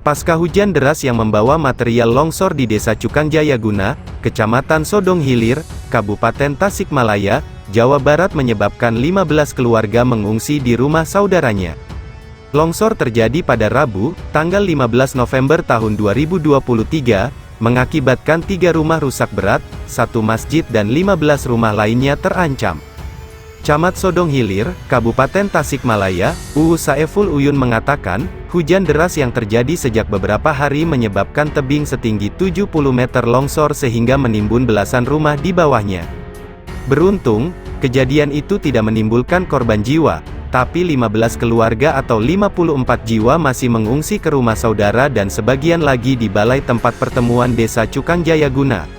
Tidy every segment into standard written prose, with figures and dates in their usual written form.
Pasca hujan deras yang membawa material longsor di Desa Cukang Jayaguna, Kecamatan Sodong Hilir, Kabupaten Tasikmalaya, Jawa Barat menyebabkan 15 keluarga mengungsi di rumah saudaranya. Longsor terjadi pada Rabu, tanggal 15 November tahun 2023, mengakibatkan 3 rumah rusak berat, 1 masjid dan 15 rumah lainnya terancam. Camat Sodong Hilir, Kabupaten Tasikmalaya, UU Saeful Uyun mengatakan, hujan deras yang terjadi sejak beberapa hari menyebabkan tebing setinggi 70 meter longsor sehingga menimbun belasan rumah di bawahnya. Beruntung, kejadian itu tidak menimbulkan korban jiwa, tapi 15 keluarga atau 54 jiwa masih mengungsi ke rumah saudara dan sebagian lagi di balai tempat pertemuan Desa Cukang Jayaguna.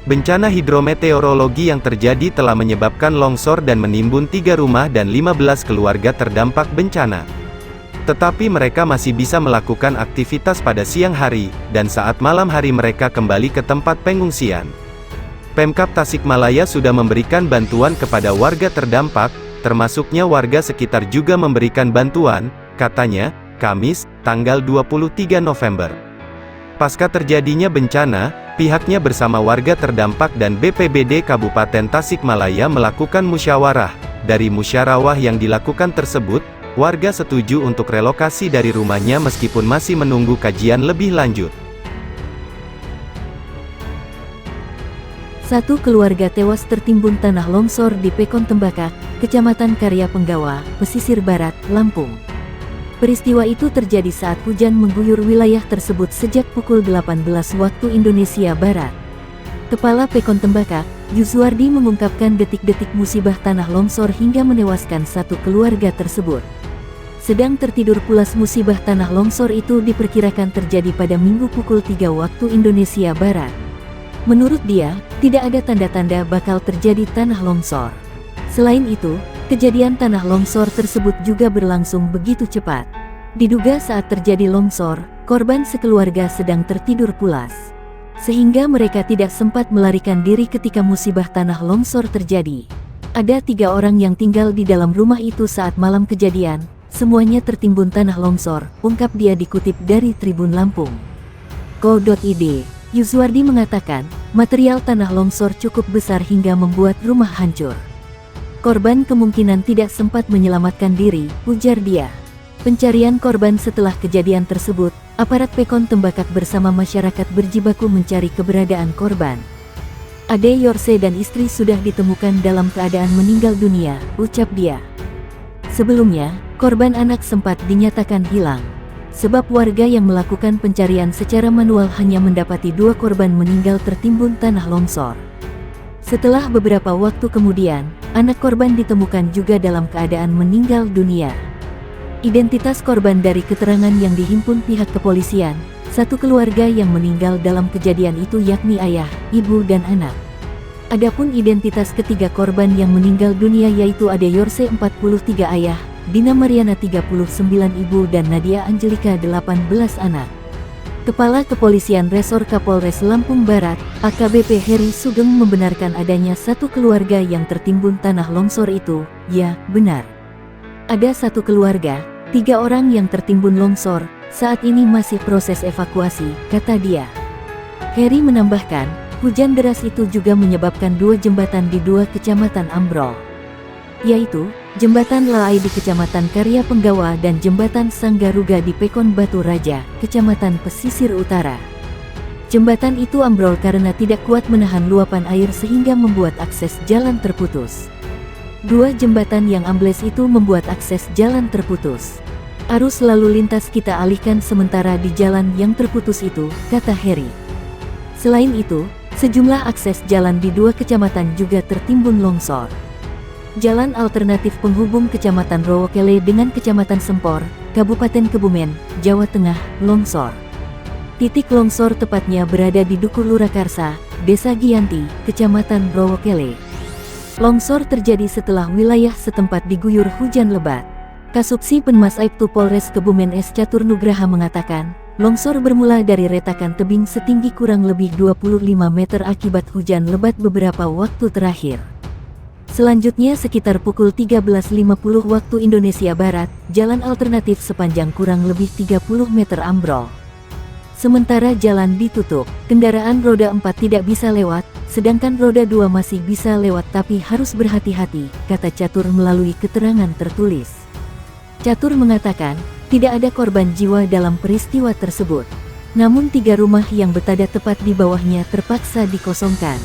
Bencana hidrometeorologi yang terjadi telah menyebabkan longsor dan menimbun 3 rumah dan 15 keluarga terdampak bencana. Tetapi mereka masih bisa melakukan aktivitas pada siang hari, dan saat malam hari mereka kembali ke tempat pengungsian. Pemkab Tasikmalaya sudah memberikan bantuan kepada warga terdampak, termasuknya warga sekitar juga memberikan bantuan, katanya, Kamis, tanggal 23 November. Pasca terjadinya bencana, pihaknya bersama warga terdampak dan BPBD Kabupaten Tasikmalaya melakukan musyawarah. Dari musyawarah yang dilakukan tersebut, warga setuju untuk relokasi dari rumahnya meskipun masih menunggu kajian lebih lanjut. Satu keluarga tewas tertimbun tanah longsor di Pekon Tembakak, Kecamatan Karya Penggawa, Pesisir Barat, Lampung. Peristiwa itu terjadi saat hujan mengguyur wilayah tersebut sejak pukul 18 waktu Indonesia Barat. Kepala Pekon Tembakak, Yuswardi mengungkapkan detik-detik musibah tanah longsor hingga menewaskan satu keluarga tersebut. Sedang tertidur pulas musibah tanah longsor itu diperkirakan terjadi pada Minggu pukul 3 waktu Indonesia Barat. Menurut dia, tidak ada tanda-tanda bakal terjadi tanah longsor. Selain itu, kejadian tanah longsor tersebut juga berlangsung begitu cepat. Diduga saat terjadi longsor, korban sekeluarga sedang tertidur pulas. Sehingga mereka tidak sempat melarikan diri ketika musibah tanah longsor terjadi. Ada 3 orang yang tinggal di dalam rumah itu saat malam kejadian, semuanya tertimbun tanah longsor, ungkap dia dikutip dari Tribun Lampung. Ko.id, Yuswardi mengatakan, material tanah longsor cukup besar hingga membuat rumah hancur. Korban kemungkinan tidak sempat menyelamatkan diri, ujar dia. Pencarian korban setelah kejadian tersebut, aparat Pekon Tembakak bersama masyarakat berjibaku mencari keberadaan korban. Ade Yorse dan istri sudah ditemukan dalam keadaan meninggal dunia, ucap dia. Sebelumnya, korban anak sempat dinyatakan hilang. Sebab warga yang melakukan pencarian secara manual hanya mendapati 2 korban meninggal tertimbun tanah longsor. Setelah beberapa waktu kemudian, anak korban ditemukan juga dalam keadaan meninggal dunia. Identitas korban dari keterangan yang dihimpun pihak kepolisian, satu keluarga yang meninggal dalam kejadian itu yakni ayah, ibu dan anak. Adapun identitas ketiga korban yang meninggal dunia yaitu Ade Yorse 43 ayah, Dina Mariana 39 ibu dan Nadia Angelika 18 anak. Kepala Kepolisian Resor Kapolres Lampung Barat, AKBP Heri Sugeng membenarkan adanya satu keluarga yang tertimbun tanah longsor itu. Ya, benar. Ada satu keluarga, 3 orang yang tertimbun longsor, saat ini masih proses evakuasi, kata dia. Heri menambahkan, hujan deras itu juga menyebabkan 2 jembatan di 2 kecamatan ambrol, yaitu Jembatan Laai di Kecamatan Karya Penggawa dan Jembatan Sanggaruga di Pekon Batu Raja, Kecamatan Pesisir Utara. Jembatan itu ambrol karena tidak kuat menahan luapan air sehingga membuat akses jalan terputus. 2 jembatan yang ambles itu membuat akses jalan terputus. Arus lalu lintas kita alihkan sementara di jalan yang terputus itu, kata Heri. Selain itu, sejumlah akses jalan di 2 kecamatan juga tertimbun longsor. Jalan alternatif penghubung Kecamatan Rowokele dengan Kecamatan Sempor, Kabupaten Kebumen, Jawa Tengah, longsor. Titik longsor tepatnya berada di Duku Lurakarsa, Desa Giyanti, Kecamatan Rowokele. Longsor terjadi setelah wilayah setempat diguyur hujan lebat. Kasubsi Penmas Aibtu Polres Kebumen S. Catur Nugraha mengatakan, longsor bermula dari retakan tebing setinggi kurang lebih 25 meter akibat hujan lebat beberapa waktu terakhir. Selanjutnya sekitar pukul 13.50 waktu Indonesia Barat, jalan alternatif sepanjang kurang lebih 30 meter ambrol. Sementara jalan ditutup, kendaraan roda 4 tidak bisa lewat, sedangkan roda 2 masih bisa lewat tapi harus berhati-hati, kata Catur melalui keterangan tertulis. Catur mengatakan, tidak ada korban jiwa dalam peristiwa tersebut. Namun 3 rumah yang berada tepat di bawahnya terpaksa dikosongkan.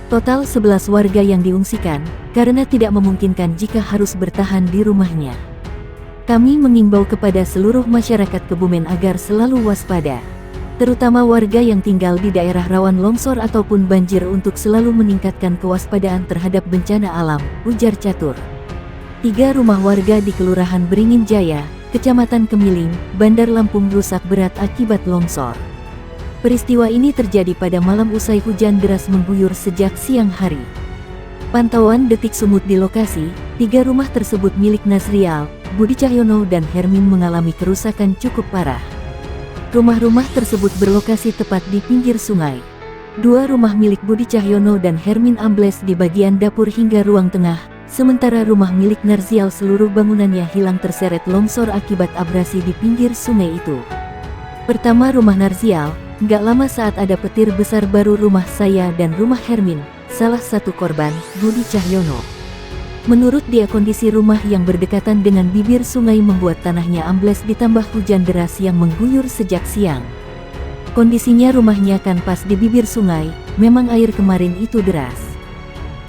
Total 11 warga yang diungsikan, karena tidak memungkinkan jika harus bertahan di rumahnya. Kami mengimbau kepada seluruh masyarakat Kebumen agar selalu waspada, terutama warga yang tinggal di daerah rawan longsor ataupun banjir untuk selalu meningkatkan kewaspadaan terhadap bencana alam, ujar Catur. 3 rumah warga di Kelurahan Beringin Jaya, Kecamatan Kemiling, Bandar Lampung rusak berat akibat longsor. Peristiwa ini terjadi pada malam usai hujan deras mengguyur sejak siang hari. Pantauan detik sumut di lokasi, 3 rumah tersebut milik Nazrial, Budi Cahyono dan Hermin mengalami kerusakan cukup parah. Rumah-rumah tersebut berlokasi tepat di pinggir sungai. 2 rumah milik Budi Cahyono dan Hermin ambles di bagian dapur hingga ruang tengah, sementara rumah milik Narzial seluruh bangunannya hilang terseret longsor akibat abrasi di pinggir sungai itu. Pertama rumah Narzial, nggak lama saat ada petir besar baru rumah saya dan rumah Hermin, salah satu korban, Budi Cahyono. Menurut dia kondisi rumah yang berdekatan dengan bibir sungai membuat tanahnya ambles ditambah hujan deras yang mengguyur sejak siang. Kondisinya rumahnya kan pas di bibir sungai, memang air kemarin itu deras.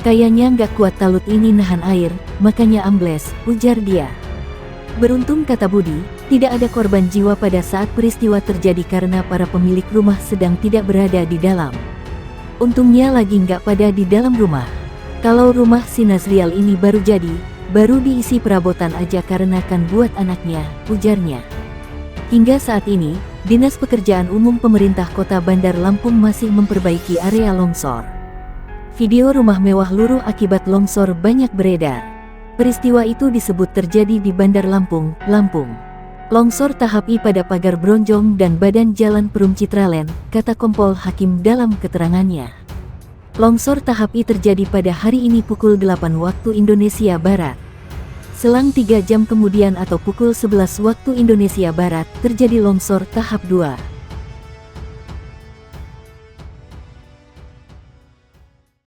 Kayaknya nggak kuat talut ini nahan air, makanya ambles, ujar dia. Beruntung kata Budi, tidak ada korban jiwa pada saat peristiwa terjadi karena para pemilik rumah sedang tidak berada di dalam. Untungnya lagi nggak pada di dalam rumah. Kalau rumah si Nazrial ini baru jadi, baru diisi perabotan aja karena kan buat anaknya, ujarnya. Hingga saat ini, Dinas Pekerjaan Umum Pemerintah Kota Bandar Lampung masih memperbaiki area longsor. Video rumah mewah luruh akibat longsor banyak beredar. Peristiwa itu disebut terjadi di Bandar Lampung, Lampung. Longsor tahap I pada pagar bronjong dan badan jalan Perum Citralen, kata Kompol Hakim dalam keterangannya. Longsor tahap I terjadi pada hari ini pukul 8 waktu Indonesia Barat. Selang 3 jam kemudian atau pukul 11 waktu Indonesia Barat, terjadi longsor tahap 2.